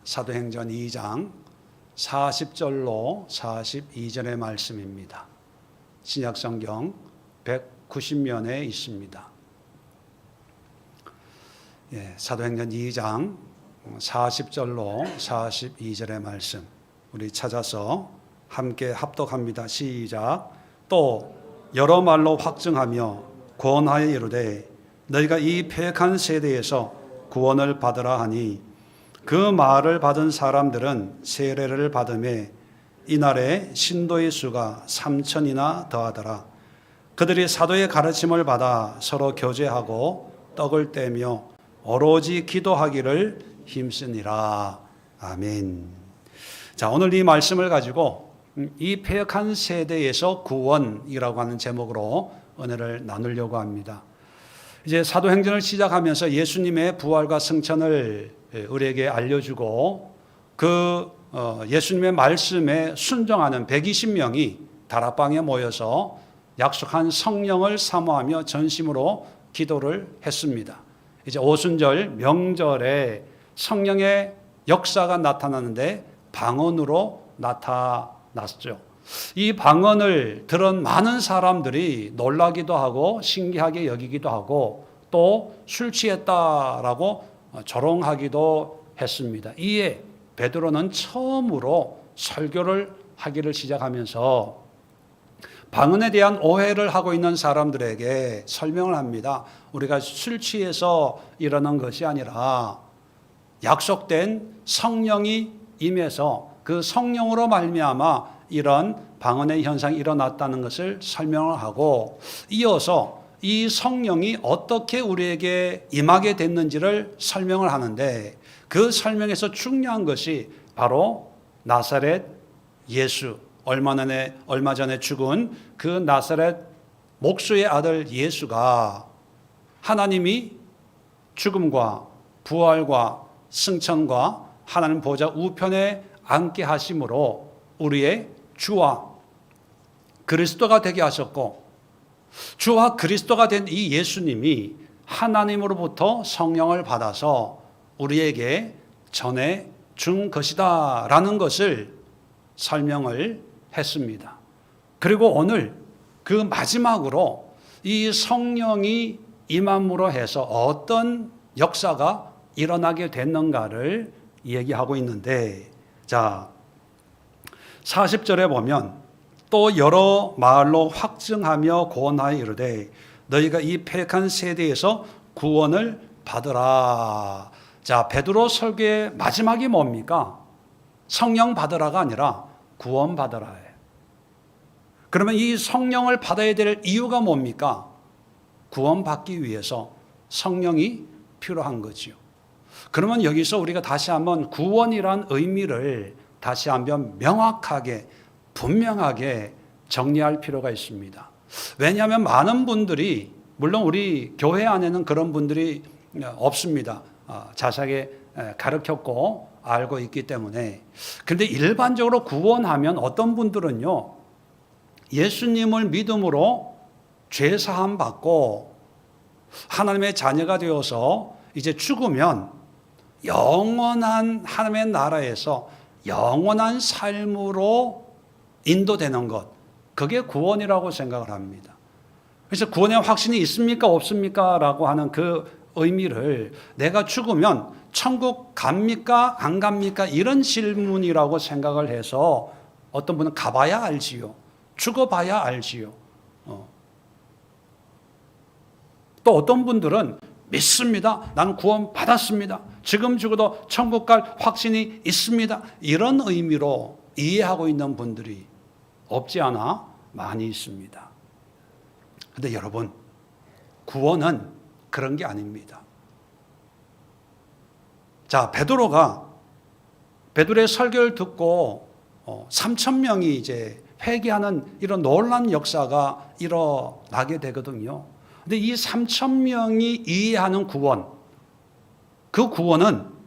사도행전 2장 40절로 42절의 말씀입니다. 신약성경 190면에 있습니다. 사도행전 2장 40절로 42절의 말씀 우리 찾아서 함께 합독합니다. 시작. 또 여러 말로 확증하며 권하여 이르되 너희가 이 패역한 세대에서 구원을 받으라 하니 그 말을 받은 사람들은 세례를 받음에 이날에 신도의 수가 3,000이나 더하더라. 그들이 사도의 가르침을 받아 서로 교제하고 떡을 떼며 오로지 기도하기를 힘쓰니라. 아멘. 자, 오늘 이 말씀을 가지고 이 패역한 세대에서 구원이라고 하는 제목으로 은혜를 나누려고 합니다. 이제 사도행전을 시작하면서 예수님의 부활과 승천을 우리에게 알려주고 그 예수님의 말씀에 순종하는 120명이 다락방에 모여서 약속한 성령을 사모하며 전심으로 기도를 했습니다. 이제 오순절 명절에 성령의 역사가 나타나는데 방언으로 나타났죠. 이 방언을 들은 많은 사람들이 놀라기도 하고 신기하게 여기기도 하고 또 술 취했다라고 조롱하기도 했습니다. 이에 베드로는 처음으로 설교를 하기를 시작하면서 방언에 대한 오해를 하고 있는 사람들에게 설명을 합니다. 우리가 술 취해서 이러는 것이 아니라 약속된 성령이 임해서 그 성령으로 말미암아 이런 방언의 현상이 일어났다는 것을 설명을 하고 이어서 이 성령이 어떻게 우리에게 임하게 됐는지를 설명을 하는데 그 설명에서 중요한 것이 바로 나사렛 예수, 얼마 전에 죽은 그 나사렛 목수의 아들 예수가 하나님이 죽음과 부활과 승천과 하나님 보좌 우편에 앉게 하심으로 우리의 주와 그리스도가 되게 하셨고 주와 그리스도가 된 이 예수님이 하나님으로부터 성령을 받아서 우리에게 전해 준 것이다 라는 것을 설명을 했습니다. 그리고 오늘 그 마지막으로 이 성령이 임함으로 해서 어떤 역사가 일어나게 됐는가를 얘기하고 있는데 자 40절에 보면 또 여러 말로 확증하며 권하여 이르되 너희가 이 패역한 세대에서 구원을 받으라. 자, 베드로 설교의 마지막이 뭡니까? 성령 받으라가 아니라 구원 받으라예요. 그러면 이 성령을 받아야 될 이유가 뭡니까? 구원 받기 위해서 성령이 필요한 거지요. 그러면 여기서 우리가 다시 한번 구원이란 의미를 다시 한번 명확하게 분명하게 정리할 필요가 있습니다. 왜냐하면 많은 분들이 물론 우리 교회 안에는 그런 분들이 없습니다. 자세하게 가르쳤고 알고 있기 때문에. 그런데 일반적으로 구원하면 어떤 분들은요 예수님을 믿음으로 죄 사함 받고 하나님의 자녀가 되어서 이제 죽으면 영원한 하나님의 나라에서 영원한 삶으로 인도되는 것, 그게 구원이라고 생각을 합니다. 그래서 구원의 확신이 있습니까 없습니까? 라고 하는 그 의미를 내가 죽으면 천국 갑니까 안 갑니까? 이런 질문이라고 생각을 해서 어떤 분은 가봐야 알지요. 죽어봐야 알지요. 또 어떤 분들은 믿습니다. 나는 구원 받았습니다. 지금 죽어도 천국 갈 확신이 있습니다. 이런 의미로 이해하고 있는 분들이 없지 않아 많이 있습니다. 그런데 여러분, 구원은 그런 게 아닙니다. 자, 베드로의 설교를 듣고 3,000명이 이제 회개하는 이런 놀라운 역사가 일어나게 되거든요. 근데 이 3,000명이 이해하는 구원, 그 구원은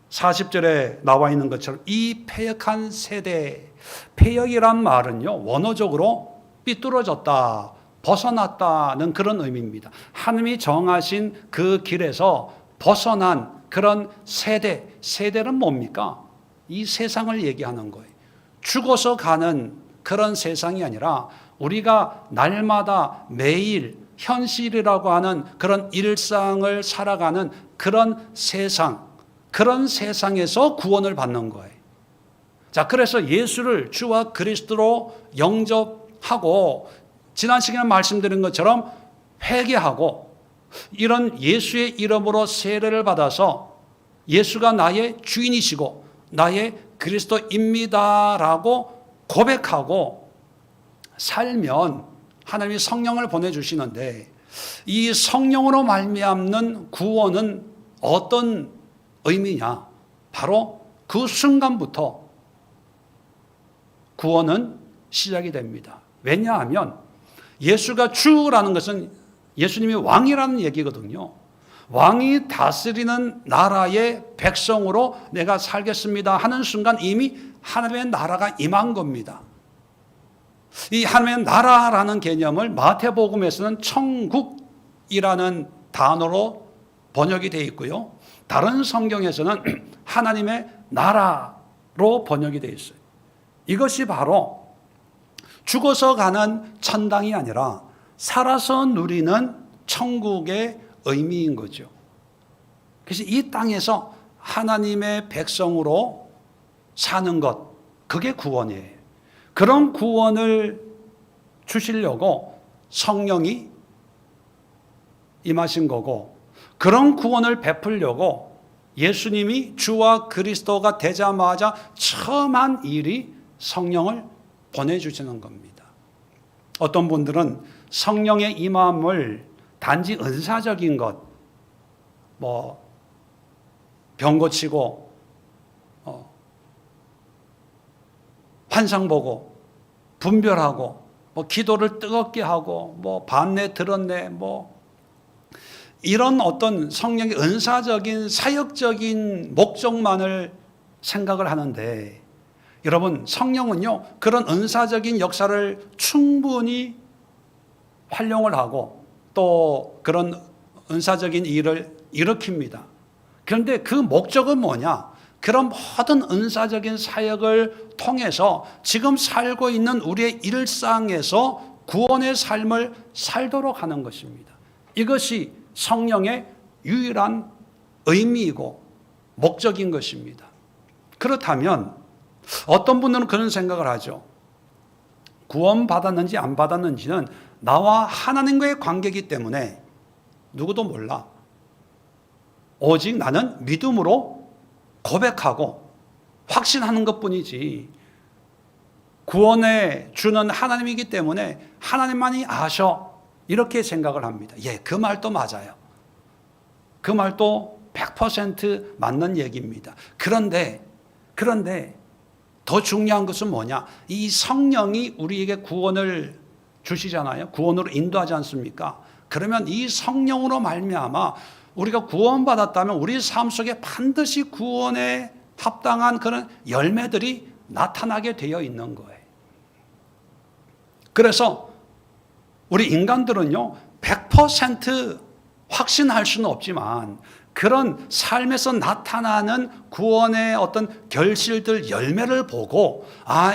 40절에 나와 있는 것처럼 이 패역한 세대, 패역이란 말은요 원어적으로 삐뚤어졌다, 벗어났다는 그런 의미입니다. 하나님이 정하신 그 길에서 벗어난 그런 세대는 뭡니까? 이 세상을 얘기하는 거예요. 죽어서 가는 그런 세상이 아니라 우리가 날마다 매일 현실이라고 하는 그런 일상을 살아가는 그런 세상, 그런 세상에서 구원을 받는 거예요. 자, 그래서 예수를 주와 그리스도로 영접하고 지난 시간에 말씀드린 것처럼 회개하고 이런 예수의 이름으로 세례를 받아서 예수가 나의 주인이시고 나의 그리스도입니다라고 고백하고 살면 하나님이 성령을 보내주시는데 이 성령으로 말미암는 구원은 어떤 의미냐? 바로 그 순간부터 구원은 시작이 됩니다. 왜냐하면 예수가 주라는 것은 예수님이 왕이라는 얘기거든요. 왕이 다스리는 나라의 백성으로 내가 살겠습니다 하는 순간 이미 하나님의 나라가 임한 겁니다. 이 하나님의 나라라는 개념을 마태복음에서는 천국이라는 단어로 번역이 되어 있고요. 다른 성경에서는 하나님의 나라로 번역이 되어 있어요. 이것이 바로 죽어서 가는 천당이 아니라 살아서 누리는 천국의 의미인 거죠. 그래서 이 땅에서 하나님의 백성으로 사는 것, 그게 구원이에요. 그런 구원을 주시려고 성령이 임하신 거고, 그런 구원을 베풀려고 예수님이 주와 그리스도가 되자마자 처음 한 일이 성령을 보내주시는 겁니다. 어떤 분들은 성령의 임함을 단지 은사적인 것, 병 고치고, 환상 보고, 분별하고, 기도를 뜨겁게 하고, 봤네, 들었네, 이런 어떤 성령의 은사적인, 사역적인 목적만을 생각을 하는데, 여러분, 성령은요, 그런 은사적인 역사를 충분히 활용을 하고, 또 그런 은사적인 일을 일으킵니다. 그런데 그 목적은 뭐냐? 그런 모든 은사적인 사역을 통해서 지금 살고 있는 우리의 일상에서 구원의 삶을 살도록 하는 것입니다. 이것이 성령의 유일한 의미이고 목적인 것입니다. 그렇다면 어떤 분들은 그런 생각을 하죠. 구원받았는지 안 받았는지는 나와 하나님과의 관계이기 때문에 누구도 몰라. 오직 나는 믿음으로 고백하고 확신하는 것뿐이지, 구원해 주는 하나님이기 때문에 하나님만이 아셔, 이렇게 생각을 합니다. 예, 그 말도 맞아요. 그 말도 100% 맞는 얘기입니다. 그런데 더 중요한 것은 뭐냐? 이 성령이 우리에게 구원을 주시잖아요. 구원으로 인도하지 않습니까? 그러면 이 성령으로 말미암아 우리가 구원받았다면 우리 삶 속에 반드시 구원에 합당한 그런 열매들이 나타나게 되어 있는 거예요. 그래서 우리 인간들은요, 100% 확신할 수는 없지만 그런 삶에서 나타나는 구원의 어떤 결실들, 열매를 보고,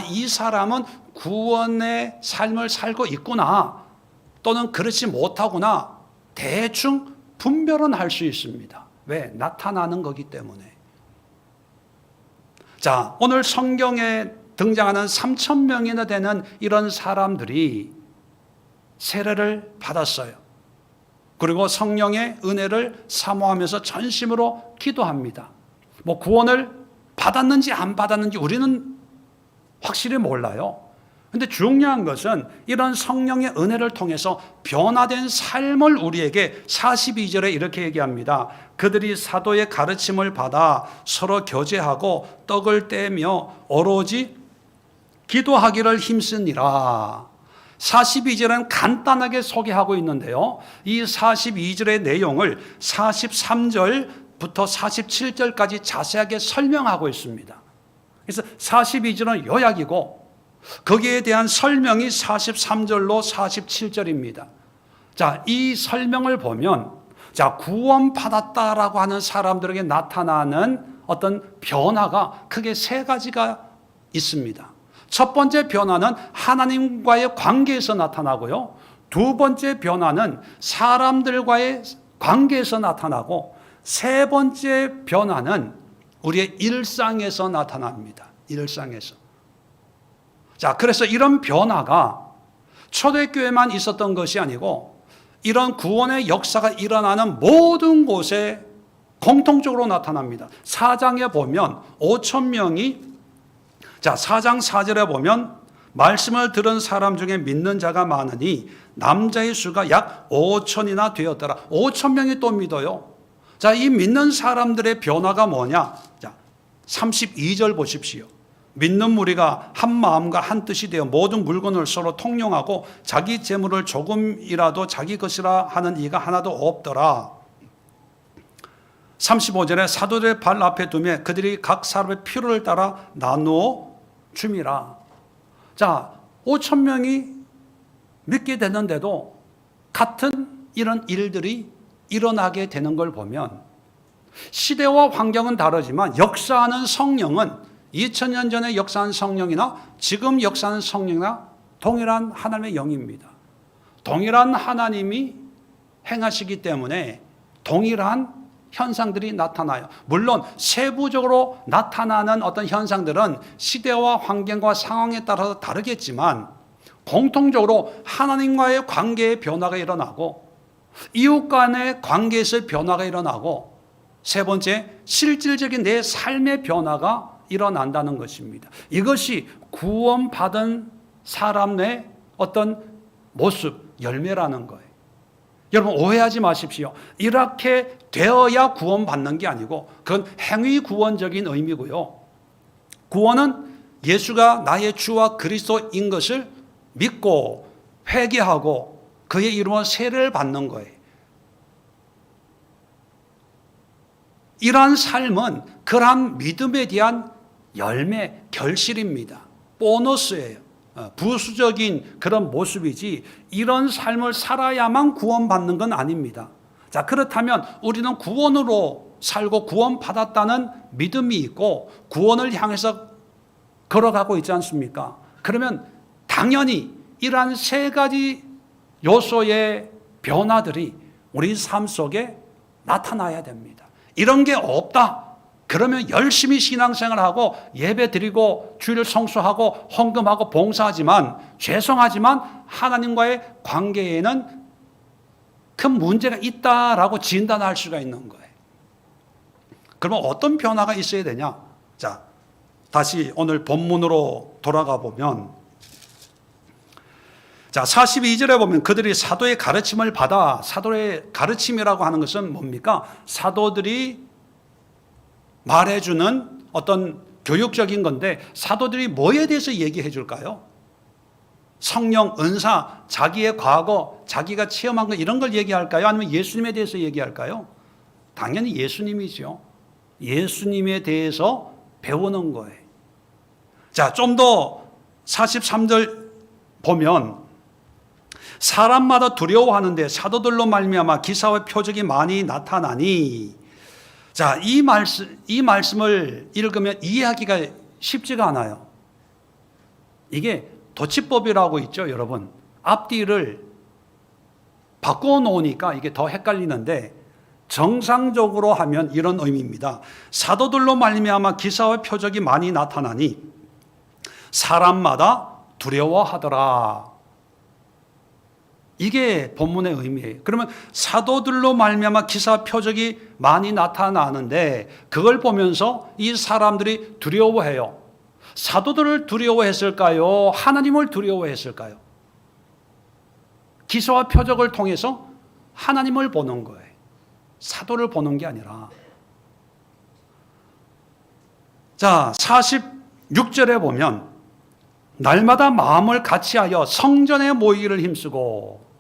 이 사람은 구원의 삶을 살고 있구나, 또는 그렇지 못하구나, 대충 분별은 할 수 있습니다. 왜? 나타나는 거기 때문에. 자, 오늘 성경에 등장하는 3,000명이나 되는 이런 사람들이 세례를 받았어요. 그리고 성령의 은혜를 사모하면서 전심으로 기도합니다. 구원을 받았는지 안 받았는지 우리는 확실히 몰라요. 그런데 중요한 것은 이런 성령의 은혜를 통해서 변화된 삶을 우리에게 42절에 이렇게 얘기합니다. 그들이 사도의 가르침을 받아 서로 교제하고 떡을 떼며 오로지 기도하기를 힘쓰니라. 42절은 간단하게 소개하고 있는데요, 이 42절의 내용을 43절부터 47절까지 자세하게 설명하고 있습니다. 그래서 42절은 요약이고 거기에 대한 설명이 43절로 47절입니다. 자, 이 설명을 보면, 구원받았다라고 하는 사람들에게 나타나는 어떤 변화가 크게 세 가지가 있습니다. 첫 번째 변화는 하나님과의 관계에서 나타나고요. 두 번째 변화는 사람들과의 관계에서 나타나고, 세 번째 변화는 우리의 일상에서 나타납니다. 일상에서. 자, 그래서 이런 변화가 초대교회만 있었던 것이 아니고 이런 구원의 역사가 일어나는 모든 곳에 공통적으로 나타납니다. 4장에 보면 5천 명이, 자, 4장 4절에 보면 말씀을 들은 사람 중에 믿는 자가 많으니 남자의 수가 약 5천이나 되었더라. 5천 명이 또 믿어요. 자, 이 믿는 사람들의 변화가 뭐냐? 자, 32절 보십시오. 믿는 무리가 한 마음과 한 뜻이 되어 모든 물건을 서로 통용하고 자기 재물을 조금이라도 자기 것이라 하는 이가 하나도 없더라. 35절에 사도들의 발 앞에 두며 그들이 각 사람의 필요를 따라 나누어 줌이라. 자, 5천 명이 믿게 되는데도 같은 이런 일들이 일어나게 되는 걸 보면 시대와 환경은 다르지만 역사하는 성령은 2000년 전에 역사한 성령이나 지금 역사하는 성령이나 동일한 하나님의 영입니다. 동일한 하나님이 행하시기 때문에 동일한 현상들이 나타나요. 물론 세부적으로 나타나는 어떤 현상들은 시대와 환경과 상황에 따라서 다르겠지만 공통적으로 하나님과의 관계의 변화가 일어나고 이웃 간의 관계에서 변화가 일어나고 세 번째, 실질적인 내 삶의 변화가 일어난다는 것입니다. 이것이 구원받은 사람의 어떤 모습, 열매라는 거예요. 여러분 오해하지 마십시오. 이렇게 되어야 구원받는 게 아니고 그건 행위 구원적인 의미고요. 구원은 예수가 나의 주와 그리스도인 것을 믿고 회개하고 그의 이름으로 세례를 받는 거예요. 이러한 삶은 그러한 믿음에 대한 열매, 결실입니다. 보너스예요. 부수적인 그런 모습이지 이런 삶을 살아야만 구원받는 건 아닙니다. 자, 그렇다면 우리는 구원으로 살고 구원받았다는 믿음이 있고 구원을 향해서 걸어가고 있지 않습니까? 그러면 당연히 이러한 세 가지 요소의 변화들이 우리 삶 속에 나타나야 됩니다. 이런 게 없다. 그러면 열심히 신앙생활하고 예배 드리고 주일을 성수하고 헌금하고 봉사하지만 죄송하지만 하나님과의 관계에는 큰 문제가 있다라고 진단할 수가 있는 거예요. 그러면 어떤 변화가 있어야 되냐? 자, 다시 오늘 본문으로 돌아가 보면 자, 42절에 보면 그들이 사도의 가르침을 받아, 사도의 가르침이라고 하는 것은 뭡니까? 사도들이 말해주는 어떤 교육적인 건데 사도들이 뭐에 대해서 얘기해 줄까요? 성령, 은사, 자기의 과거, 자기가 체험한 것 이런 걸 얘기할까요? 아니면 예수님에 대해서 얘기할까요? 당연히 예수님이죠. 예수님에 대해서 배우는 거예요. 자, 좀 더 43절 보면 사람마다 두려워하는데 사도들로 말미암아 기사와 표적이 많이 나타나니, 자, 이 말씀을 읽으면 이해하기가 쉽지가 않아요. 이게 도치법이라고 있죠, 여러분. 앞뒤를 바꿔 놓으니까 이게 더 헷갈리는데 정상적으로 하면 이런 의미입니다. 사도들로 말미암아 기사와 표적이 많이 나타나니 사람마다 두려워하더라. 이게 본문의 의미예요. 그러면 사도들로 말미암아 기사 표적이 많이 나타나는데 그걸 보면서 이 사람들이 두려워해요. 사도들을 두려워했을까요? 하나님을 두려워했을까요? 기사와 표적을 통해서 하나님을 보는 거예요. 사도를 보는 게 아니라. 자, 46절에 보면 날마다 마음을 같이하여 성전에 모이기를 힘쓰고,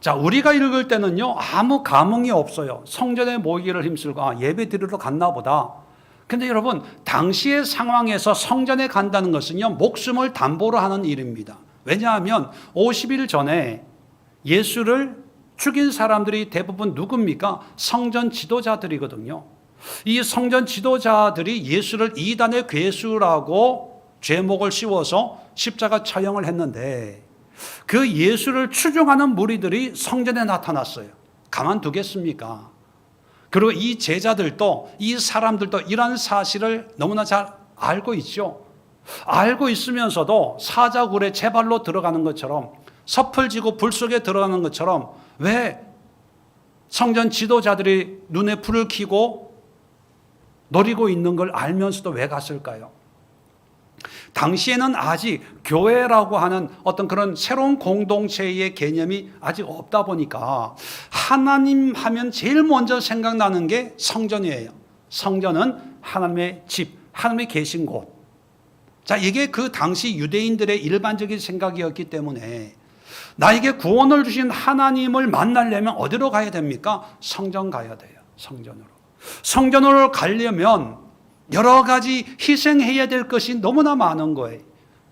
자, 우리가 읽을 때는요 아무 감흥이 없어요. 성전에 모이기를 힘쓰고 예배 드리러 갔나 보다. 근데 여러분 당시의 상황에서 성전에 간다는 것은요 목숨을 담보로 하는 일입니다. 왜냐하면 50일 전에 예수를 죽인 사람들이 대부분 누굽니까? 성전 지도자들이거든요. 이 성전 지도자들이 예수를 이단의 괴수라고 죄목을 씌워서 십자가 처형을 했는데 그 예수를 추종하는 무리들이 성전에 나타났어요. 가만두겠습니까? 그리고 이 제자들도 이 사람들도 이런 사실을 너무나 잘 알고 있죠. 알고 있으면서도 사자굴에 제 발로 들어가는 것처럼 섭을 지고 불 속에 들어가는 것처럼 왜 성전 지도자들이 눈에 불을 켜고 노리고 있는 걸 알면서도 왜 갔을까요? 당시에는 아직 교회라고 하는 어떤 그런 새로운 공동체의 개념이 아직 없다 보니까 하나님 하면 제일 먼저 생각나는 게 성전이에요. 성전은 하나님의 집, 하나님이 계신 곳. 자, 이게 그 당시 유대인들의 일반적인 생각이었기 때문에 나에게 구원을 주신 하나님을 만나려면 어디로 가야 됩니까? 성전 가야 돼요. 성전으로. 성전으로 가려면 여러 가지 희생해야 될 것이 너무나 많은 거예요.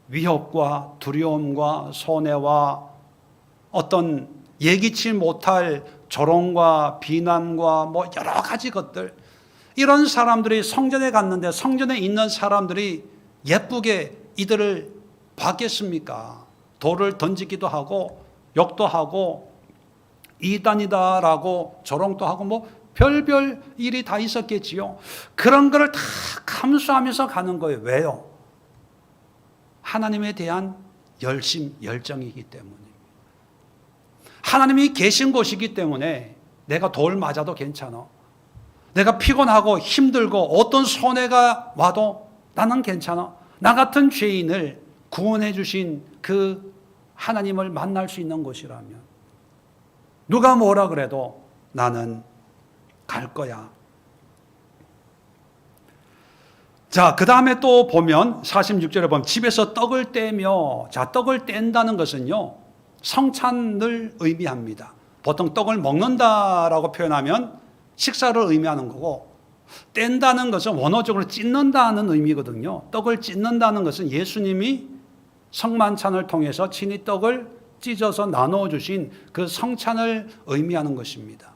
위협과 두려움과 손해와 어떤 예기치 못할 조롱과 비난과 뭐 여러 가지 것들. 이런 사람들이 성전에 갔는데 성전에 있는 사람들이 예쁘게 이들을 봤겠습니까? 돌을 던지기도 하고 욕도 하고 이단이다라고 조롱도 하고 뭐 별별 일이 다 있었겠지요. 그런 거를 다 감수하면서 가는 거예요. 왜요? 하나님에 대한 열심, 열정이기 때문입니다. 하나님이 계신 곳이기 때문에 내가 돌 맞아도 괜찮아. 내가 피곤하고 힘들고 어떤 손해가 와도 나는 괜찮아. 나 같은 죄인을 구원해 주신 그 하나님을 만날 수 있는 곳이라면 누가 뭐라 그래도 나는 갈 거야. 자, 그 다음에 또 보면 46절에 보면 집에서 떡을 떼며, 자, 떡을 뗀다는 것은요 성찬을 의미합니다. 보통 떡을 먹는다라고 표현하면 식사를 의미하는 거고, 뗀다는 것은 원어적으로 찢는다는 의미거든요. 떡을 찢는다는 것은 예수님이 성만찬을 통해서 친히 떡을 찢어서 나누어 주신 그 성찬을 의미하는 것입니다.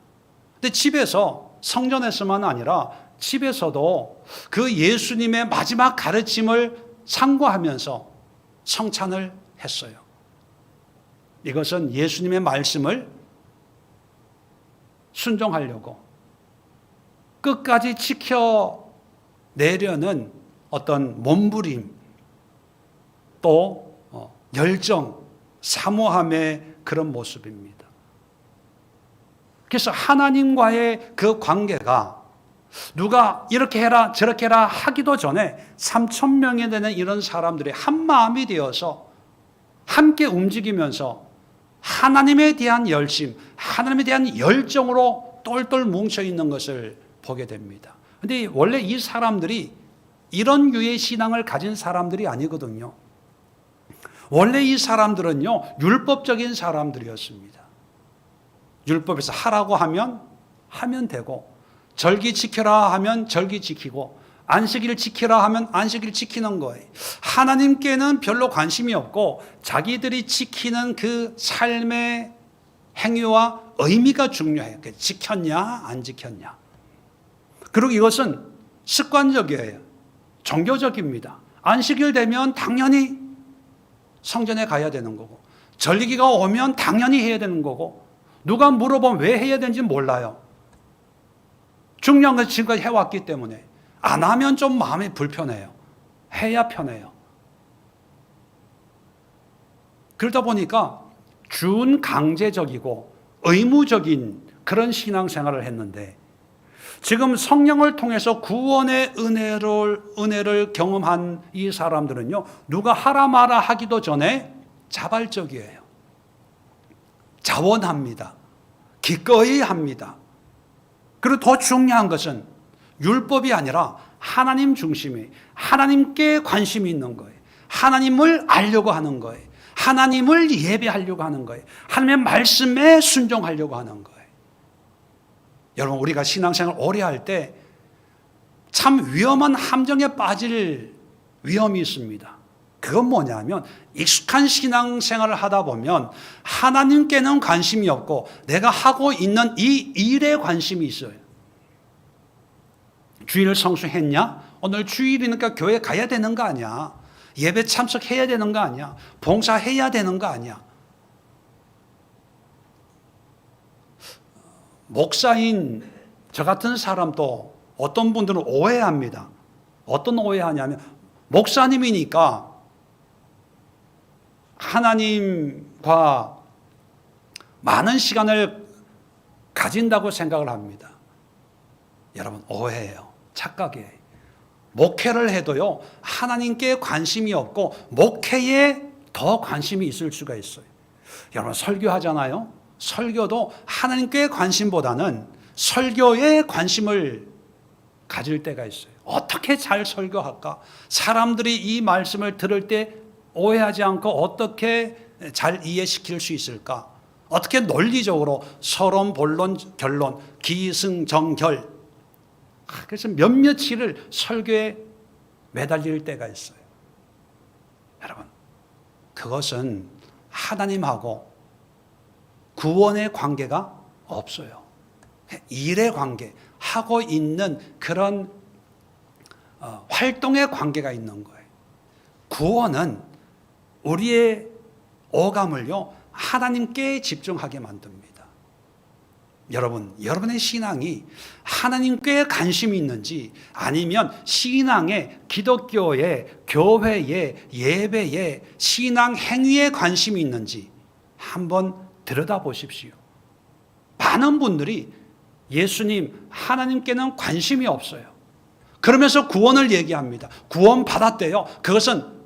근데 집에서, 성전에서만 아니라 집에서도 그 예수님의 마지막 가르침을 상고하면서 성찬을 했어요. 이것은 예수님의 말씀을 순종하려고 끝까지 지켜내려는 어떤 몸부림, 또 열정, 사모함의 그런 모습입니다. 그래서 하나님과의 그 관계가 누가 이렇게 해라 저렇게 해라 하기도 전에 3,000명이 되는 이런 사람들이 한 마음이 되어서 함께 움직이면서 하나님에 대한 열심, 하나님에 대한 열정으로 똘똘 뭉쳐 있는 것을 보게 됩니다. 그런데 원래 이 사람들이 이런 유의 신앙을 가진 사람들이 아니거든요. 원래 이 사람들은요 율법적인 사람들이었습니다. 율법에서 하라고 하면 되고, 절기 지켜라 하면 절기 지키고, 안식일 지키라 하면 안식일 지키는 거예요. 하나님께는 별로 관심이 없고 자기들이 지키는 그 삶의 행위와 의미가 중요해요. 지켰냐 안 지켰냐. 그리고 이것은 습관적이에요. 종교적입니다. 안식일 되면 당연히 성전에 가야 되는 거고, 절기가 오면 당연히 해야 되는 거고, 누가 물어보면 왜 해야 되는지 몰라요. 중요한 것을 지금까지 해왔기 때문에. 안 하면 좀 마음이 불편해요. 해야 편해요. 그러다 보니까 준강제적이고 의무적인 그런 신앙생활을 했는데, 지금 성령을 통해서 구원의 은혜를 경험한 이 사람들은요 누가 하라 마라 하기도 전에 자발적이에요. 자원합니다. 기꺼이 합니다. 그리고 더 중요한 것은 율법이 아니라 하나님 중심이, 하나님께 관심이 있는 거예요. 하나님을 알려고 하는 거예요. 하나님을 예배하려고 하는 거예요. 하나님의 말씀에 순종하려고 하는 거예요. 여러분, 우리가 신앙생활 오래 할 때 참 위험한 함정에 빠질 위험이 있습니다. 그건 뭐냐면 익숙한 신앙생활을 하다 보면 하나님께는 관심이 없고 내가 하고 있는 이 일에 관심이 있어요. 주일 성수했냐? 오늘 주일이니까 교회 가야 되는 거 아니야? 예배 참석해야 되는 거 아니야? 봉사해야 되는 거 아니야? 목사인 저 같은 사람도 어떤 분들은 오해합니다. 어떤 오해하냐면 목사님이니까 하나님과 많은 시간을 가진다고 생각을 합니다. 여러분 오해예요. 착각이에요. 목회를 해도요, 하나님께 관심이 없고 목회에 더 관심이 있을 수가 있어요. 여러분 설교하잖아요. 설교도 하나님께 관심보다는 설교에 관심을 가질 때가 있어요. 어떻게 잘 설교할까? 사람들이 이 말씀을 들을 때 오해하지 않고 어떻게 잘 이해시킬 수 있을까? 어떻게 논리적으로 서론, 본론, 결론, 기승정결, 그래서 몇몇치를 설교에 매달릴 때가 있어요. 여러분, 그것은 하나님하고 구원의 관계가 없어요. 일의 관계, 하고 있는 그런 활동의 관계가 있는 거예요. 구원은 우리의 오감을요, 하나님께 집중하게 만듭니다. 여러분, 여러분의 신앙이 하나님께 관심이 있는지 아니면 신앙에, 기독교에, 교회에, 예배에, 신앙 행위에 관심이 있는지 한번 들여다보십시오. 많은 분들이 예수님, 하나님께는 관심이 없어요. 그러면서 구원을 얘기합니다. 구원 받았대요. 그것은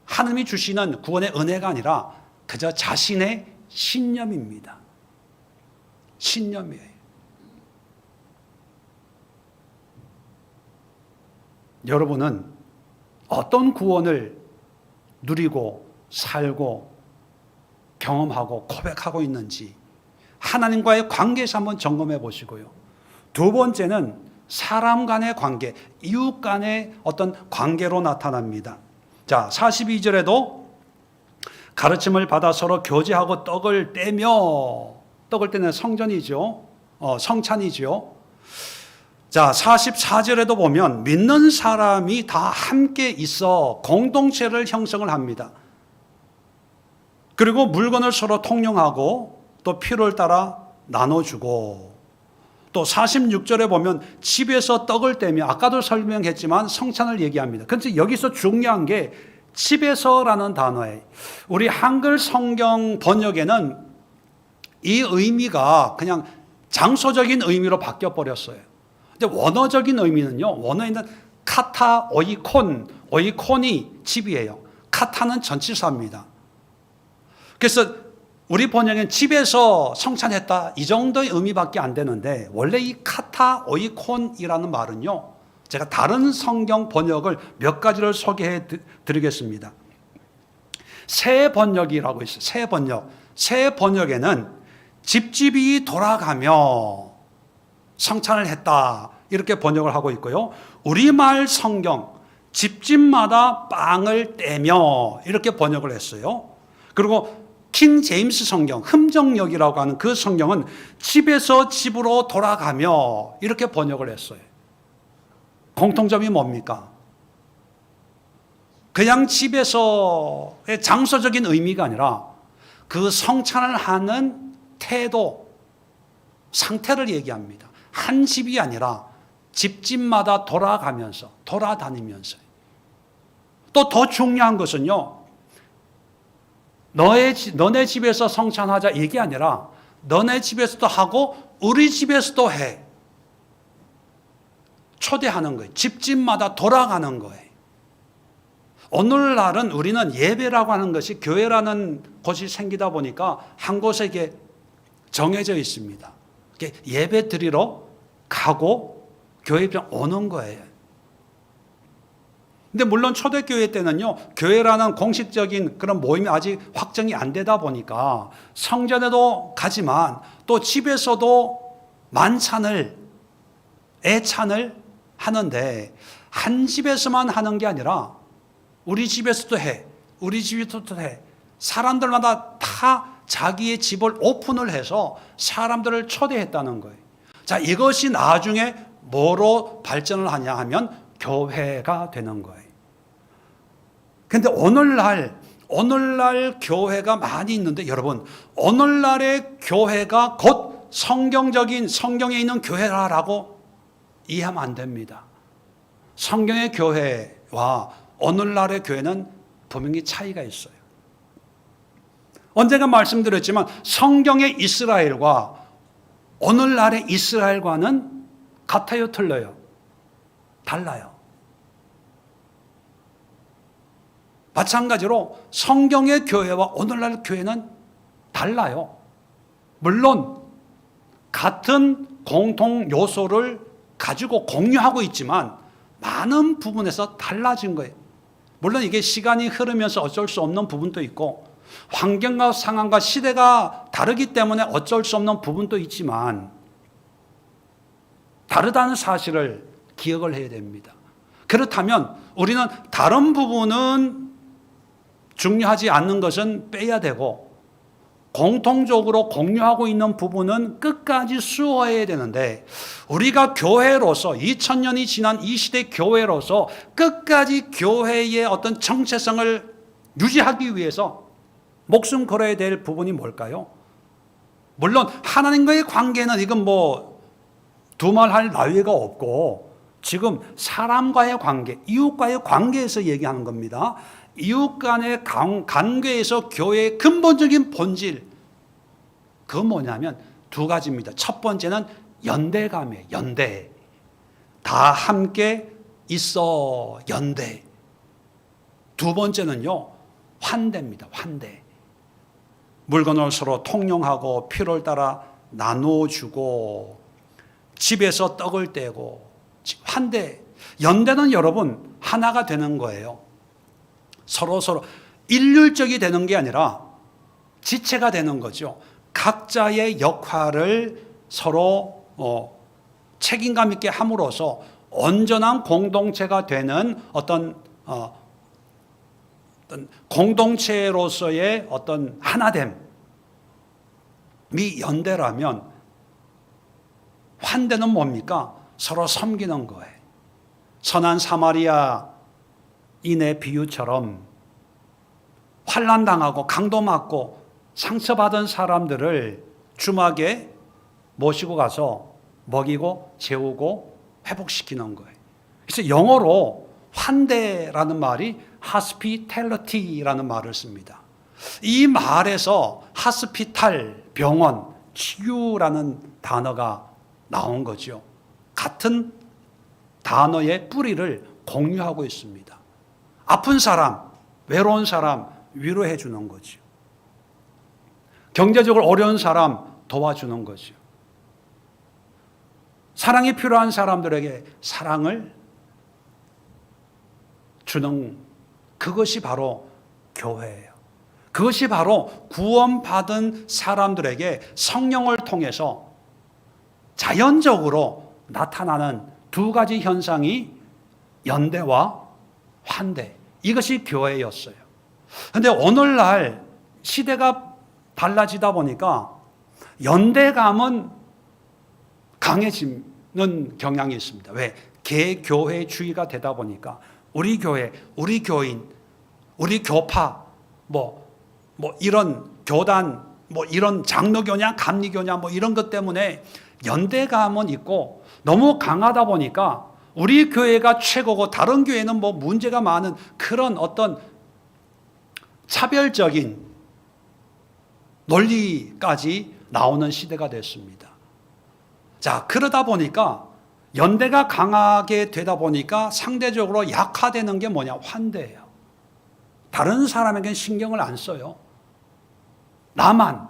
하나님이 주시는 구원의 은혜가 아니라 그저 자신의 신념입니다. 신념이에요. 여러분은 어떤 구원을 누리고 살고 경험하고 고백하고 있는지 하나님과의 관계에서 한번 점검해 보시고요. 두 번째는 사람 간의 관계, 이웃 간의 어떤 관계로 나타납니다. 자, 42절에도 가르침을 받아 서로 교제하고 떡을 떼며, 떡을 떼는 성전이죠. 성찬이죠. 자, 44절에도 보면 믿는 사람이 다 함께 있어 공동체를 형성을 합니다. 그리고 물건을 서로 통용하고 또 필요를 따라 나눠주고, 또 46절에 보면 집에서 떡을 떼며, 아까도 설명했지만 성찬을 얘기합니다. 그런데 여기서 중요한 게 집에서라는 단어예요. 우리 한글 성경 번역에는 이 의미가 그냥 장소적인 의미로 바뀌어 버렸어요. 근데 원어적인 의미는요, 원어에는 카타, 오이콘, 오이콘이 집이에요. 카타는 전치사입니다. 그래서 우리 번역엔 집에서 성찬했다, 이 정도의 의미밖에 안 되는데, 원래 이 카타 오이콘이라는 말은요, 제가 다른 성경 번역을 몇 가지를 소개해 드리겠습니다. 새 번역이라고 있어요. 새 번역. 새 번역에는 집집이 돌아가며 성찬을 했다, 이렇게 번역을 하고 있고요. 우리말 성경 집집마다 빵을 떼며, 이렇게 번역을 했어요. 그리고 킹 제임스 성경, 흠정역이라고 하는 그 성경은 집에서 집으로 돌아가며, 이렇게 번역을 했어요. 공통점이 뭡니까? 그냥 집에서의 장소적인 의미가 아니라 그 성찬을 하는 태도, 상태를 얘기합니다. 한 집이 아니라 집집마다 돌아가면서, 돌아다니면서. 또 더 중요한 것은요, 너네 집에서 성찬하자, 이게 아니라 너네 집에서도 하고 우리 집에서도 해. 초대하는 거예요. 집집마다 돌아가는 거예요. 오늘날은 우리는 예배라고 하는 것이, 교회라는 곳이 생기다 보니까 한 곳에 이게 정해져 있습니다. 예배 드리러 가고 교회에 오는 거예요. 근데 물론 초대교회 때는요, 교회라는 공식적인 그런 모임이 아직 확정이 안 되다 보니까 성전에도 가지만 또 집에서도 만찬을, 애찬을 하는데, 한 집에서만 하는 게 아니라 우리 집에서도 해, 우리 집에서도 해. 사람들마다 다 자기의 집을 오픈을 해서 사람들을 초대했다는 거예요. 자, 이것이 나중에 뭐로 발전을 하냐 하면 교회가 되는 거예요. 근데 오늘날 교회가 많이 있는데 여러분, 오늘날의 교회가 곧 성경에 있는 교회라고 이해하면 안 됩니다. 성경의 교회와 오늘날의 교회는 분명히 차이가 있어요. 언젠가 말씀드렸지만 성경의 이스라엘과 오늘날의 이스라엘과는 같아요, 틀려요? 달라요. 마찬가지로 성경의 교회와 오늘날 교회는 달라요. 물론 같은 공통 요소를 가지고 공유하고 있지만 많은 부분에서 달라진 거예요. 물론 이게 시간이 흐르면서 어쩔 수 없는 부분도 있고 환경과 상황과 시대가 다르기 때문에 어쩔 수 없는 부분도 있지만 다르다는 사실을 기억을 해야 됩니다. 그렇다면 우리는 다른 부분은 중요하지 않는 것은 빼야 되고 공통적으로 공유하고 있는 부분은 끝까지 수호해야 되는데 우리가 교회로서 2000년이 지난 이 시대 교회로서 끝까지 교회의 어떤 정체성을 유지하기 위해서 목숨 걸어야 될 부분이 뭘까요? 물론 하나님과의 관계는 이건 뭐 두말할 나위가 없고 지금 사람과의 관계, 이웃과의 관계에서 얘기하는 겁니다. 이웃 간의 관계에서 교회의 근본적인 본질, 그건 뭐냐면 두 가지입니다. 첫 번째는 연대감이에요. 연대. 다 함께 있어. 연대. 두 번째는요, 환대입니다. 환대. 물건을 서로 통용하고 필요를 따라 나눠주고 집에서 떡을 떼고 환대. 연대는 여러분 하나가 되는 거예요. 서로 일률적이 되는 게 아니라 지체가 되는 거죠. 각자의 역할을 서로 책임감 있게 함으로써 온전한 공동체가 되는 어떤 공동체로서의 어떤 하나됨이 연대라면 환대는 뭡니까? 서로 섬기는 거예요. 선한 사마리아인의 비유처럼 환난당하고 강도 맞고 상처받은 사람들을 주막에 모시고 가서 먹이고 재우고 회복시키는 거예요. 그래서 영어로 환대라는 말이 hospitality라는 말을 씁니다. 이 말에서 hospital, 병원, 치유라는 단어가 나온 거죠. 같은 단어의 뿌리를 공유하고 있습니다. 아픈 사람, 외로운 사람 위로해 주는 거죠. 경제적으로 어려운 사람 도와주는 거죠. 사랑이 필요한 사람들에게 사랑을 주는 그것이 바로 교회예요. 그것이 바로 구원받은 사람들에게 성령을 통해서 자연적으로 나타나는 두 가지 현상이 연대와 환대. 이것이 교회였어요. 그런데 오늘날 시대가 달라지다 보니까 연대감은 강해지는 경향이 있습니다. 왜? 개교회주의가 되다 보니까 우리 교회, 우리 교인, 우리 교파, 이런 교단, 이런 장로교냐, 감리교냐, 이런 것 때문에 연대감은 있고 너무 강하다 보니까 우리 교회가 최고고 다른 교회는 문제가 많은 그런 어떤 차별적인 논리까지 나오는 시대가 됐습니다. 자, 그러다 보니까 연대가 강하게 되다 보니까 상대적으로 약화되는 게 뭐냐? 환대예요. 다른 사람에게는 신경을 안 써요. 나만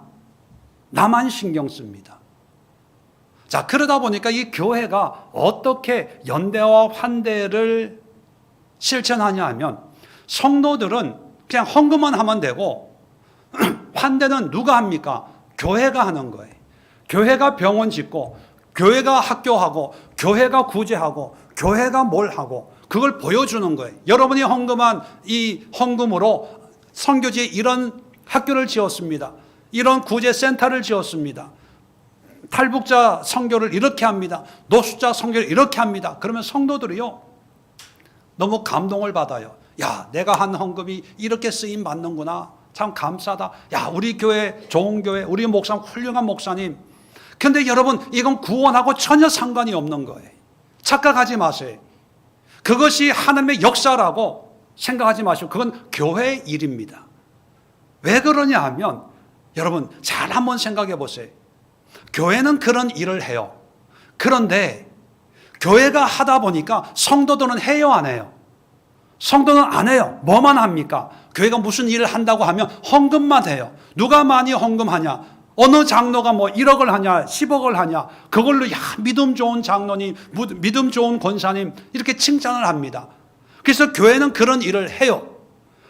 신경 씁니다. 자, 그러다 보니까 이 교회가 어떻게 연대와 환대를 실천하냐 하면 성도들은 그냥 헌금만 하면 되고 환대는 누가 합니까? 교회가 하는 거예요. 교회가 병원 짓고 교회가 학교하고 교회가 구제하고 교회가 뭘 하고 그걸 보여주는 거예요. 여러분이 헌금한 이 헌금으로 선교지에 이런 학교를 지었습니다. 이런 구제센터를 지었습니다. 탈북자 선교를 이렇게 합니다. 노숙자 선교를 이렇게 합니다. 그러면 성도들이요, 너무 감동을 받아요. 야, 내가 한 헌금이 이렇게 쓰임 받는구나. 참 감사하다. 야, 우리 교회 좋은 교회, 우리 목사님 훌륭한 목사님. 근데 여러분, 이건 구원하고 전혀 상관이 없는 거예요. 착각하지 마세요. 그것이 하나님의 역사라고 생각하지 마시고 그건 교회의 일입니다. 왜 그러냐 하면 여러분 잘 한번 생각해 보세요. 교회는 그런 일을 해요. 그런데 교회가 하다 보니까 성도들은 해요, 안 해요? 성도는 안 해요. 뭐만 합니까? 교회가 무슨 일을 한다고 하면 헌금만 해요. 누가 많이 헌금하냐? 어느 장로가 뭐 1억을 하냐, 10억을 하냐, 그걸로 야, 믿음 좋은 장로님, 믿음 좋은 권사님 이렇게 칭찬을 합니다. 그래서 교회는 그런 일을 해요.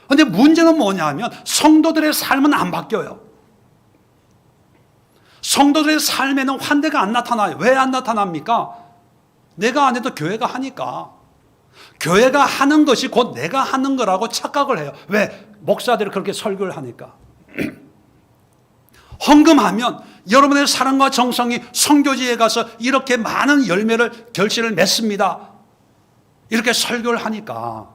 그런데 문제는 뭐냐 하면 성도들의 삶은 안 바뀌어요. 성도들의 삶에는 환대가 안 나타나요. 왜 안 나타납니까? 내가 안 해도 교회가 하니까. 교회가 하는 것이 곧 내가 하는 거라고 착각을 해요. 왜? 목사들이 그렇게 설교를 하니까. 헌금하면 여러분의 사랑과 정성이 선교지에 가서 이렇게 많은 열매를 결실을 맺습니다. 이렇게 설교를 하니까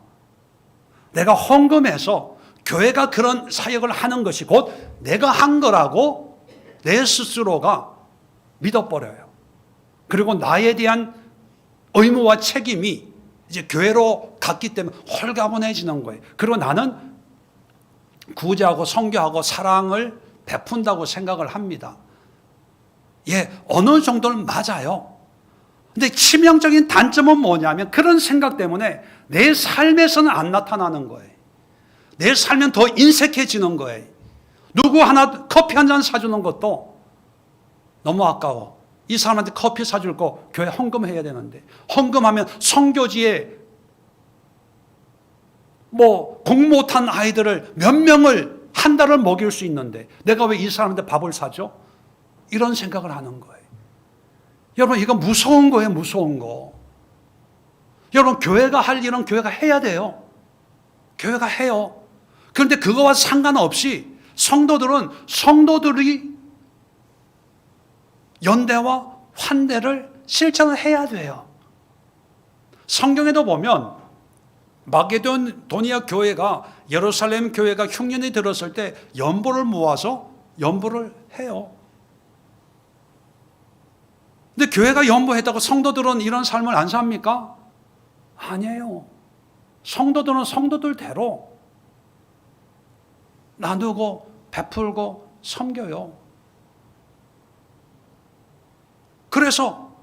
내가 헌금해서 교회가 그런 사역을 하는 것이 곧 내가 한 거라고 내 스스로가 믿어버려요. 그리고 나에 대한 의무와 책임이 이제 교회로 갔기 때문에 홀가분해지는 거예요. 그리고 나는 구제하고 선교하고 사랑을 베푼다고 생각을 합니다. 예, 어느 정도는 맞아요. 근데 치명적인 단점은 뭐냐면 그런 생각 때문에 내 삶에서는 안 나타나는 거예요. 내 삶은 더 인색해지는 거예요. 누구 하나 커피 한 잔 사주는 것도 너무 아까워. 이 사람한테 커피 사줄 거 교회 헌금해야 되는데 헌금하면 선교지에 뭐 공 못한 아이들을 몇 명을 한 달을 먹일 수 있는데 내가 왜 이 사람한테 밥을 사죠? 이런 생각을 하는 거예요. 여러분 이거 무서운 거예요. 무서운 거. 여러분 교회가 할 일은 교회가 해야 돼요. 교회가 해요. 그런데 그거와 상관없이 성도들이 연대와 환대를 실천을 해야 돼요. 성경에도 보면 마게도니아 교회가 예루살렘 교회가 흉년이 들었을 때 연보를 모아서 연보를 해요. 근데 교회가 연보했다고 성도들은 이런 삶을 안 삽니까? 아니에요. 성도들은 성도들대로 나누고 베풀고 섬겨요. 그래서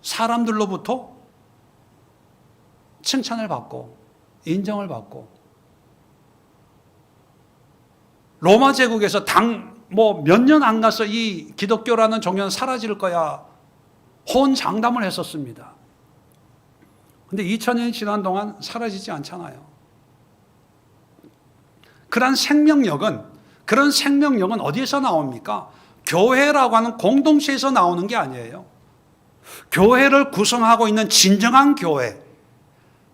사람들로부터 칭찬을 받고 인정을 받고 로마 제국에서 몇 년 안 가서 이 기독교라는 종교는 사라질 거야 혼장담을 했었습니다. 근데 2000년이 지난 동안 사라지지 않잖아요. 그런 생명력은 어디에서 나옵니까? 교회라고 하는 공동체에서 나오는 게 아니에요. 교회를 구성하고 있는 진정한 교회,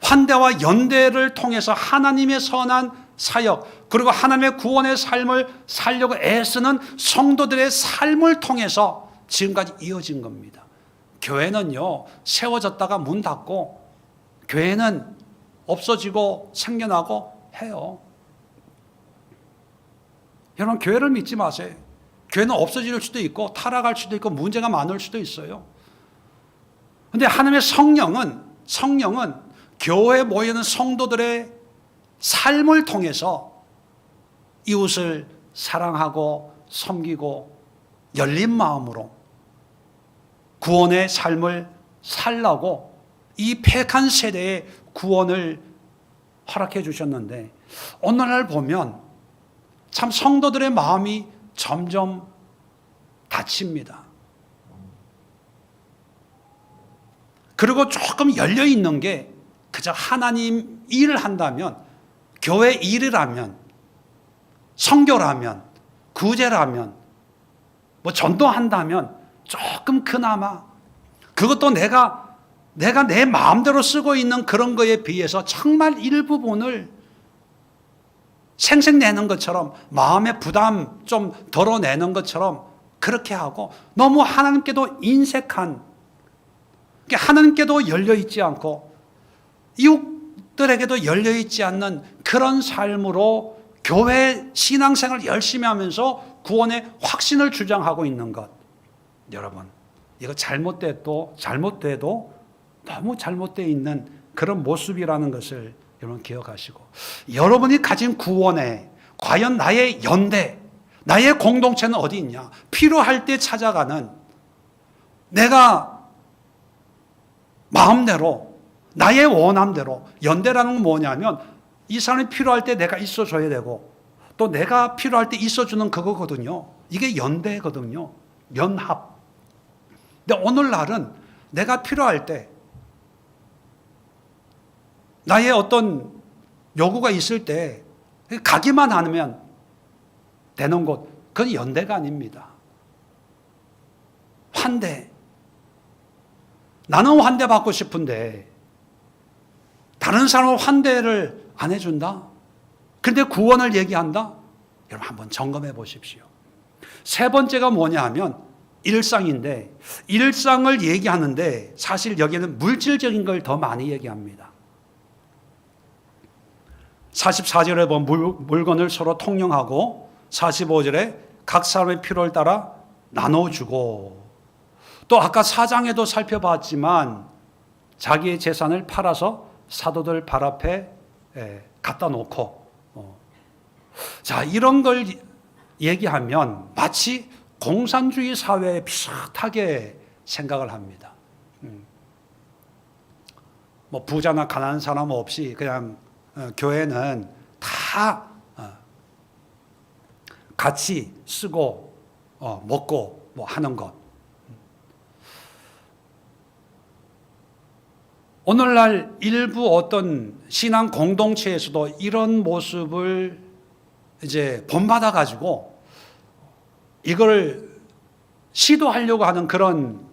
환대와 연대를 통해서 하나님의 선한 사역, 그리고 하나님의 구원의 삶을 살려고 애쓰는 성도들의 삶을 통해서 지금까지 이어진 겁니다. 교회는요, 세워졌다가 문 닫고, 교회는 없어지고 생겨나고 해요. 여러분, 교회를 믿지 마세요. 교회는 없어질 수도 있고, 타락할 수도 있고, 문제가 많을 수도 있어요. 그런데 하나님의 성령은 교회에 모이는 성도들의 삶을 통해서 이웃을 사랑하고 섬기고 열린 마음으로 구원의 삶을 살라고 이 패역한 세대의 구원을 허락해 주셨는데 오늘날 보면 참 성도들의 마음이 점점 닫힙니다. 그리고 조금 열려 있는 게 그저 하나님 일을 한다면, 교회 일이라면, 선교라면, 구제라면, 뭐 전도한다면 조금 그나마 그것도 내가 내 마음대로 쓰고 있는 그런 거에 비해서 정말 일부분을 생색내는 것처럼 마음의 부담 좀 덜어내는 것처럼 그렇게 하고 너무 하나님께도 인색한, 하나님께도 열려있지 않고 이웃들에게도 열려있지 않는 그런 삶으로 교회 신앙생활을 열심히 하면서 구원의 확신을 주장하고 있는 것, 여러분 이거 잘못돼도 너무 잘못되어 있는 그런 모습이라는 것을 여러분 기억하시고, 여러분이 가진 구원에 과연 나의 연대, 나의 공동체는 어디 있냐? 필요할 때 찾아가는, 내가 마음대로 나의 원함대로, 연대라는 건 뭐냐면 이 사람이 필요할 때 내가 있어줘야 되고 또 내가 필요할 때 있어주는 그거거든요. 이게 연대거든요. 연합. 근데 오늘날은 내가 필요할 때 나의 어떤 요구가 있을 때 가기만 하면 되는 곳, 그건 연대가 아닙니다. 환대. 나는 환대받고 싶은데 다른 사람은 환대를 안 해준다? 그런데 구원을 얘기한다? 여러분 한번 점검해 보십시오. 세 번째가 뭐냐 하면 일상인데, 일상을 얘기하는데 사실 여기에는 물질적인 걸 더 많이 얘기합니다. 44절에 보면 물건을 서로 통용하고 45절에 각 사람의 필요를 따라 나눠주고, 또 아까 4장에도 살펴봤지만 자기의 재산을 팔아서 사도들 발 앞에 갖다 놓고, 자 이런 걸 얘기하면 마치 공산주의 사회에 비슷하게 생각을 합니다. 뭐 부자나 가난한 사람 없이 그냥 교회는 다 같이 쓰고 먹고 뭐 하는 것. 오늘날 일부 어떤 신앙 공동체에서도 이런 모습을 이제 본받아 가지고 이걸 시도하려고 하는 그런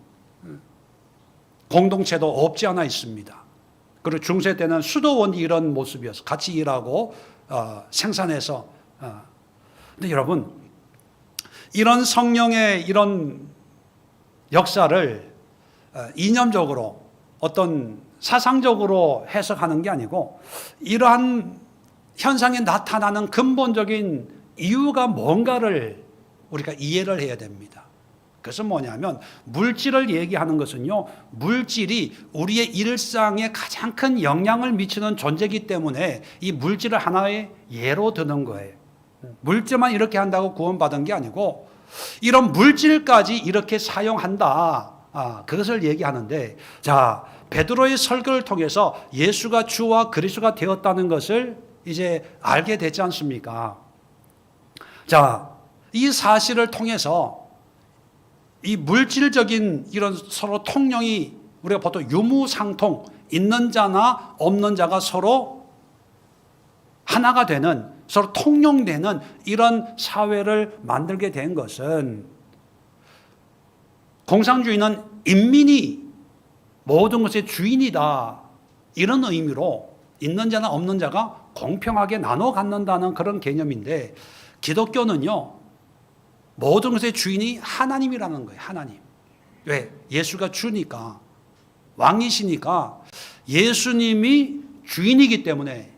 공동체도 없지 않아 있습니다. 그리고 중세 때는 수도원이 이런 모습이었어. 같이 일하고 생산해서. 근데 여러분, 이런 성령의 이런 역사를 이념적으로 어떤 사상적으로 해석하는 게 아니고, 이러한 현상이 나타나는 근본적인 이유가 뭔가를 우리가 이해를 해야 됩니다. 그것은 뭐냐면 물질을 얘기하는 것은요, 물질이 우리의 일상에 가장 큰 영향을 미치는 존재이기 때문에 이 물질을 하나의 예로 드는 거예요. 물질만 이렇게 한다고 구원받은 게 아니고 이런 물질까지 이렇게 사용한다, 그것을 얘기하는데, 자 베드로의 설교를 통해서 예수가 주와 그리스도가 되었다는 것을 이제 알게 되지 않습니까? 자, 이 사실을 통해서 이 물질적인 이런 서로 통용이, 우리가 보통 유무상통, 있는 자나 없는 자가 서로 하나가 되는, 서로 통용되는 이런 사회를 만들게 된 것은, 공산주의는 인민이 모든 것의 주인이다, 이런 의미로 있는 자나 없는 자가 공평하게 나눠 갖는다는 그런 개념인데, 기독교는요 모든 것의 주인이 하나님이라는 거예요. 하나님. 왜? 예수가 주니까, 왕이시니까 예수님이 주인이기 때문에.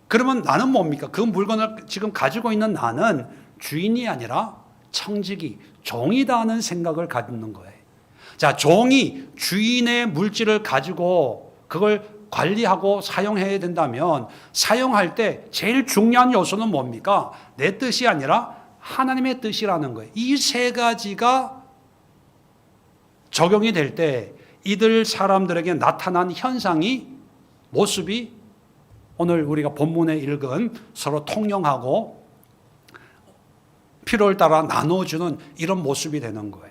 그러면 나는 뭡니까? 그 물건을 지금 가지고 있는 나는 주인이 아니라 청지기, 종이다 하는 생각을 갖는 거예요. 자, 종이 주인의 물질을 가지고 그걸 관리하고 사용해야 된다면, 사용할 때 제일 중요한 요소는 뭡니까? 내 뜻이 아니라 하나님의 뜻이라는 거예요. 이 세 가지가 적용이 될 때 이들 사람들에게 나타난 현상이, 모습이 오늘 우리가 본문에 읽은 서로 통용하고 필요를 따라 나눠주는 이런 모습이 되는 거예요.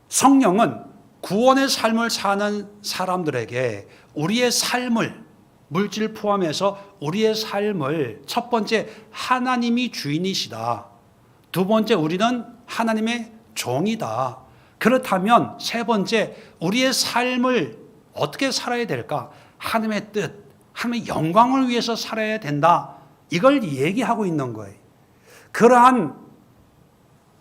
성령은 구원의 삶을 사는 사람들에게 우리의 삶을, 물질 포함해서 우리의 삶을, 첫 번째 하나님이 주인이시다, 두 번째 우리는 하나님의 종이다, 그렇다면 세 번째 우리의 삶을 어떻게 살아야 될까? 하나님의 뜻, 하나님의 영광을 위해서 살아야 된다, 이걸 얘기하고 있는 거예요. 그러한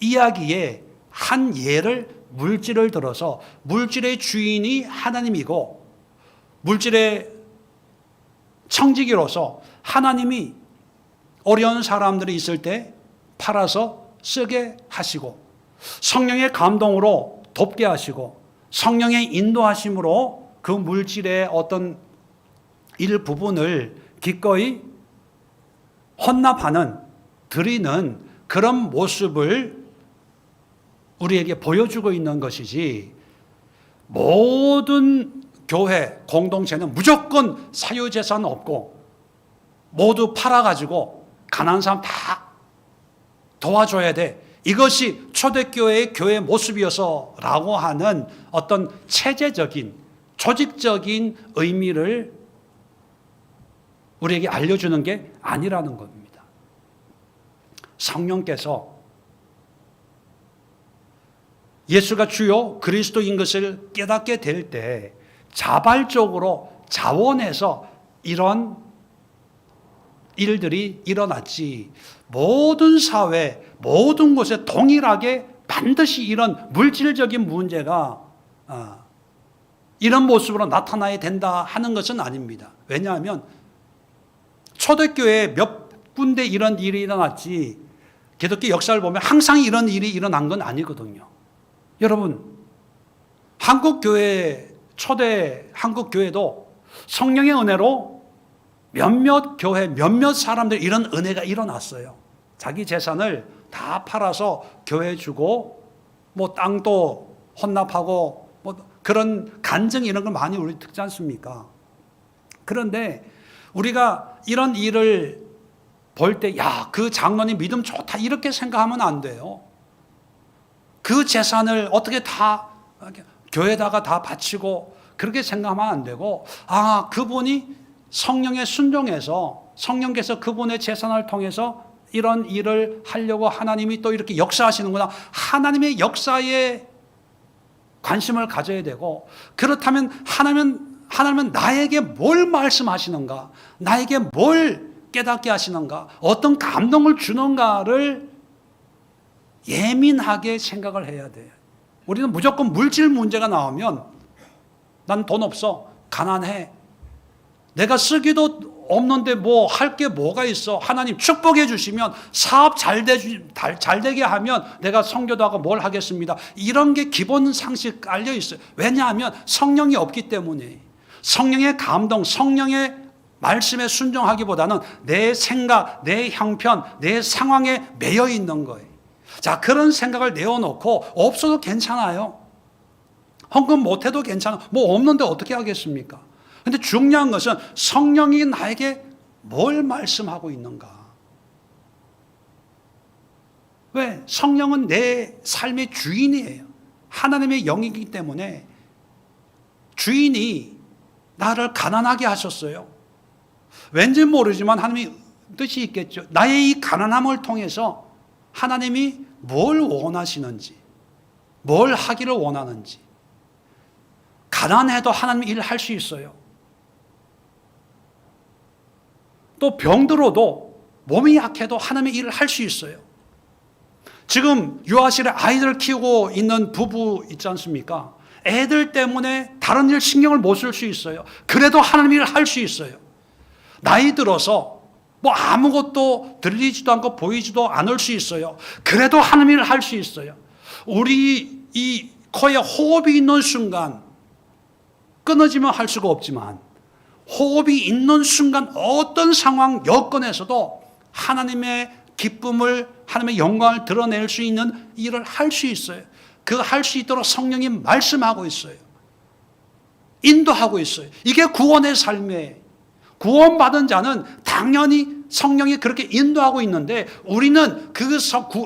이야기에 한 예를 물질을 들어서 물질의 주인이 하나님이고 물질의 청지기로서 하나님이 어려운 사람들이 있을 때 팔아서 쓰게 하시고 성령의 감동으로 돕게 하시고 성령의 인도하심으로 그 물질의 어떤 일부분을 기꺼이 헌납하는 드리는 그런 모습을 우리에게 보여주고 있는 것이지 모든 교회 공동체는 무조건 사유재산 없고 모두 팔아가지고 가난한 사람 다 도와줘야 돼. 이것이 초대교회의 교회 모습이어서라고 하는 어떤 체제적인 조직적인 의미를 우리에게 알려주는 게 아니라는 겁니다. 성령께서 예수가 주요 그리스도인 것을 깨닫게 될 때 자발적으로 자원해서 이런 일들이 일어났지 모든 사회, 모든 곳에 동일하게 반드시 이런 물질적인 문제가 이런 모습으로 나타나야 된다 하는 것은 아닙니다. 왜냐하면 초대교회에 몇 군데 이런 일이 일어났지 기독교 역사를 보면 항상 이런 일이 일어난 건 아니거든요. 여러분, 한국교회, 초대 한국교회도 성령의 은혜로 몇몇 교회, 몇몇 사람들 이런 은혜가 일어났어요. 자기 재산을 다 팔아서 교회 주고 뭐 땅도 헌납하고 뭐 그런 간증 이런 걸 많이 우리 듣지 않습니까? 그런데 우리가 이런 일을 볼 때 야, 그 장로님 믿음 좋다 이렇게 생각하면 안 돼요. 그 재산을 어떻게 다 교회에다가 다 바치고 그렇게 생각하면 안 되고 그분이 성령에 순종해서 성령께서 그분의 재산을 통해서 이런 일을 하려고 하나님이 또 이렇게 역사하시는구나. 하나님의 역사에 관심을 가져야 되고 그렇다면 하나님은 나에게 뭘 말씀하시는가? 나에게 뭘 깨닫게 하시는가? 어떤 감동을 주는가를 예민하게 생각을 해야 돼요. 우리는 무조건 물질 문제가 나오면 난 돈 없어, 가난해, 내가 쓰기도 없는데 뭐 할 게 뭐가 있어, 하나님 축복해 주시면 사업 잘 되게 하면 내가 선교도 하고 뭘 하겠습니다. 이런 게 기본 상식 깔려 있어요. 왜냐하면 성령이 없기 때문에. 성령의 감동, 성령의 말씀에 순종하기보다는 내 생각, 내 형편, 내 상황에 매여 있는 거예요. 자, 그런 생각을 내어놓고 없어도 괜찮아요. 헌금 못해도 괜찮아. 뭐 없는데 어떻게 하겠습니까? 근데 중요한 것은 성령이 나에게 뭘 말씀하고 있는가? 왜? 성령은 내 삶의 주인이에요. 하나님의 영이기 때문에 주인이 나를 가난하게 하셨어요. 왠지 모르지만 하나님이 뜻이 있겠죠. 나의 이 가난함을 통해서 하나님이 뭘 원하시는지, 뭘 하기를 원하는지. 가난해도 하나님이 일을 할 수 있어요. 또 병들어도 몸이 약해도 하나님의 일을 할 수 있어요. 지금 유아실에 아이들 키우고 있는 부부 있지 않습니까? 애들 때문에 다른 일 신경을 못 쓸 수 있어요. 그래도 하나님의 일을 할 수 있어요. 나이 들어서 뭐 아무것도 들리지도 않고 보이지도 않을 수 있어요. 그래도 하나님의 일을 할 수 있어요. 우리 이 코에 호흡이 있는 순간 끊어지면 할 수가 없지만 호흡이 있는 순간 어떤 상황 여건에서도 하나님의 기쁨을, 하나님의 영광을 드러낼 수 있는 일을 할 수 있어요. 그 할 수 있도록 성령이 말씀하고 있어요. 인도하고 있어요. 이게 구원의 삶이에요. 구원받은 자는 당연히 성령이 그렇게 인도하고 있는데 우리는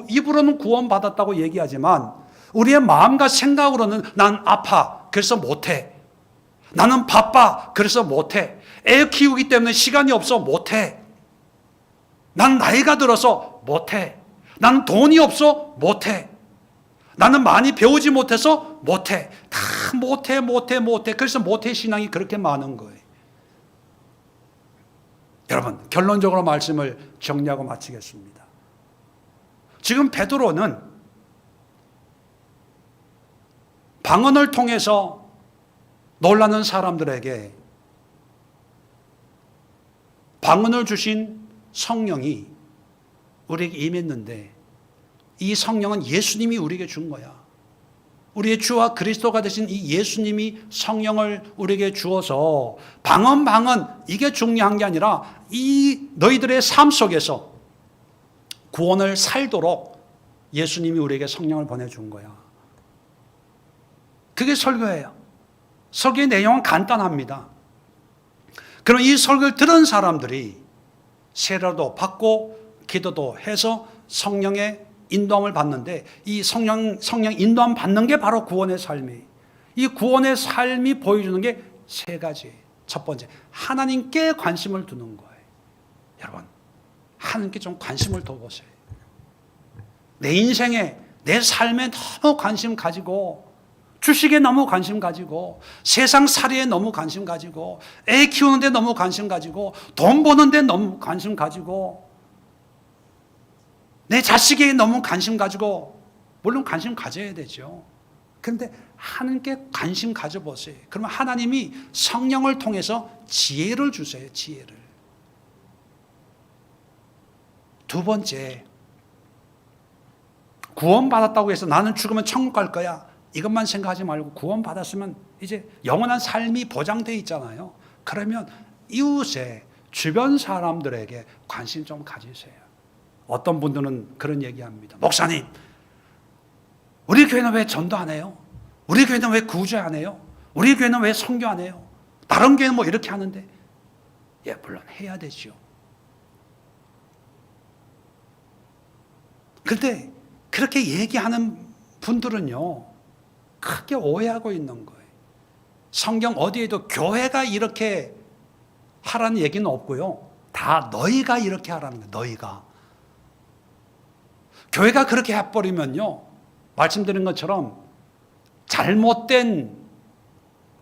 입으로는 구원받았다고 얘기하지만 우리의 마음과 생각으로는 난 아파, 그래서 못해. 나는 바빠, 그래서 못해. 애 키우기 때문에 시간이 없어, 못해. 나는 나이가 들어서 못해. 나는 돈이 없어, 못해. 나는 많이 배우지 못해서 못해. 다 못해. 그래서 못해 신앙이 그렇게 많은 거예요. 여러분, 결론적으로 말씀을 정리하고 마치겠습니다. 지금 베드로는 방언을 통해서 놀라는 사람들에게 방언을 주신 성령이 우리에게 임했는데, 이 성령은 예수님이 우리에게 준 거야. 우리의 주와 그리스도가 되신 이 예수님이 성령을 우리에게 주어서 방언 이게 중요한 게 아니라 이 너희들의 삶 속에서 구원을 살도록 예수님이 우리에게 성령을 보내준 거야. 그게 설교예요. 설교의 내용은 간단합니다. 그럼 이 설교를 들은 사람들이 세례도 받고 기도도 해서 성령의 인도함을 받는데, 이 성령 인도함 받는 게 바로 구원의 삶이에요. 이 구원의 삶이 보여주는 게 세 가지. 첫 번째, 하나님께 관심을 두는 거예요. 여러분, 하나님께 좀 관심을 둬보세요. 내 인생에, 내 삶에 너무 관심 가지고, 주식에 너무 관심 가지고, 세상 살이에 너무 관심 가지고, 애 키우는데 너무 관심 가지고, 돈 버는데 너무 관심 가지고, 내 자식에게 너무 관심 가지고, 물론 관심 가져야 되죠. 그런데 하나님께 관심 가져보세요. 그러면 하나님이 성령을 통해서 지혜를 주세요. 지혜를. 두 번째, 구원받았다고 해서 나는 죽으면 천국 갈 거야, 이것만 생각하지 말고, 구원받았으면 이제 영원한 삶이 보장되어 있잖아요. 그러면 이웃에, 주변 사람들에게 관심 좀 가지세요. 어떤 분들은 그런 얘기합니다. 목사님, 우리 교회는 왜 전도 안 해요? 우리 교회는 왜 구제 안 해요? 우리 교회는 왜 선교 안 해요? 다른 교회는 뭐 이렇게 하는데. 예, 물론 해야 되죠. 그런데 그렇게 얘기하는 분들은요, 크게 오해하고 있는 거예요. 성경 어디에도 교회가 이렇게 하라는 얘기는 없고요. 다 너희가 이렇게 하라는 거예요. 너희가. 교회가 그렇게 해버리면요, 말씀드린 것처럼 잘못된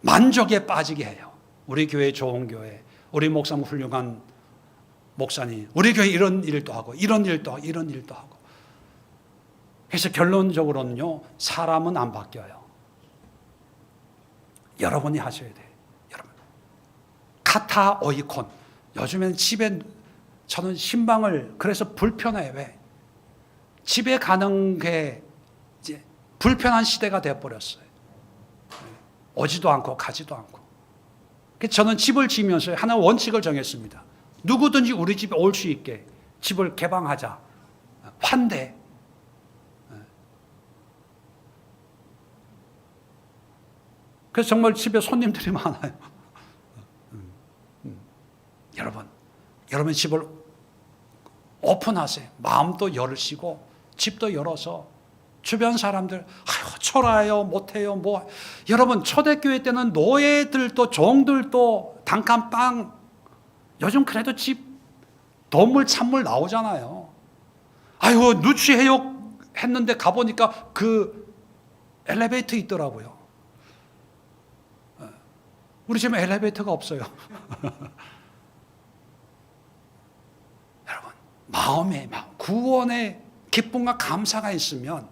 만족에 빠지게 해요. 우리 교회 좋은 교회, 우리 목사님 훌륭한 목사님, 우리 교회 이런 일도 하고 이런 일도 하고 이런 일도 하고. 그래서 결론적으로는요, 사람은 안 바뀌어요. 여러분이 하셔야 돼요. 여러분. 카타 오이콘. 요즘엔 집에, 저는 신방을 그래서 불편해요. 왜? 집에 가는 게 이제 불편한 시대가 되어버렸어요. 오지도 않고 가지도 않고. 그래서 저는 집을 지으면서 하나 원칙을 정했습니다. 누구든지 우리 집에 올 수 있게 집을 개방하자. 환대. 그래서 정말 집에 손님들이 많아요. 여러분 집을 오픈하세요. 마음도 열으시고 집도 열어서 주변 사람들, 아유, 초라해요, 못해요, 뭐. 여러분, 초대교회 때는 노예들도 종들도 단칸방, 요즘 그래도 집 돈물 찬물 나오잖아요. 아유, 누추해요 했는데 가보니까 그 엘리베이터 있더라고요. 우리 집에 엘리베이터가 없어요. 여러분, 마음, 구원의 기쁨과 감사가 있으면,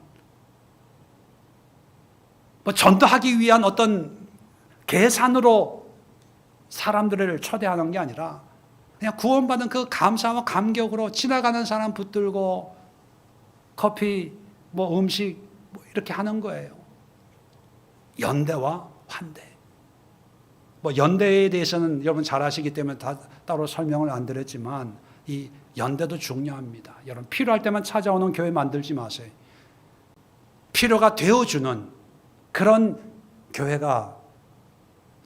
뭐 전도하기 위한 어떤 계산으로 사람들을 초대하는 게 아니라 그냥 구원받은 그 감사와 감격으로 지나가는 사람 붙들고 커피, 뭐 음식 뭐 이렇게 하는 거예요. 연대와 환대. 뭐 연대에 대해서는 여러분 잘 아시기 때문에 따로 설명을 안 드렸지만, 이 연대도 중요합니다. 여러분, 필요할 때만 찾아오는 교회 만들지 마세요. 필요가 되어주는 그런 교회가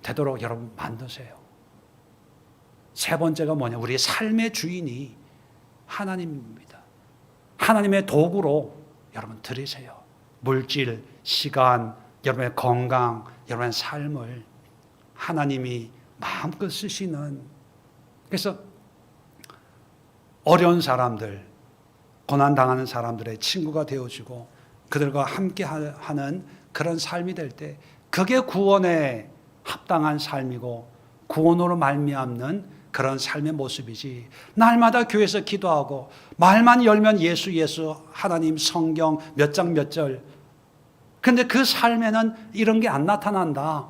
되도록 여러분 만드세요. 세 번째가 뭐냐? 우리의 삶의 주인이 하나님입니다. 하나님의 도구로 여러분 드리세요. 물질, 시간, 여러분의 건강, 여러분의 삶을 하나님이 마음껏 쓰시는. 그래서 어려운 사람들, 고난당하는 사람들의 친구가 되어주고 그들과 함께 하는 그런 삶이 될 때, 그게 구원에 합당한 삶이고 구원으로 말미암는 그런 삶의 모습이지, 날마다 교회에서 기도하고 말만 열면 예수 예수, 하나님 성경 몇 장 몇 절, 근데 그 삶에는 이런 게 안 나타난다.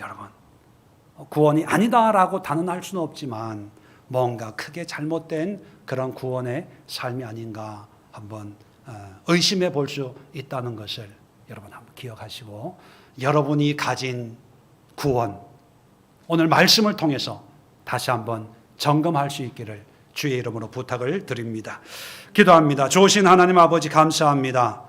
여러분, 구원이 아니다라고 단언할 수는 없지만 뭔가 크게 잘못된 그런 구원의 삶이 아닌가 한번 의심해 볼 수 있다는 것을 여러분 한번 기억하시고, 여러분이 가진 구원, 오늘 말씀을 통해서 다시 한번 점검할 수 있기를 주의 이름으로 부탁을 드립니다. 기도합니다. 좋으신 하나님 아버지, 감사합니다.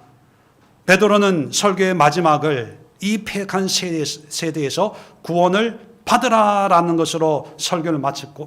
베드로는 설교의 마지막을 이 폐역한 세대에서 구원을 받으라라는 것으로 설교를 마쳤고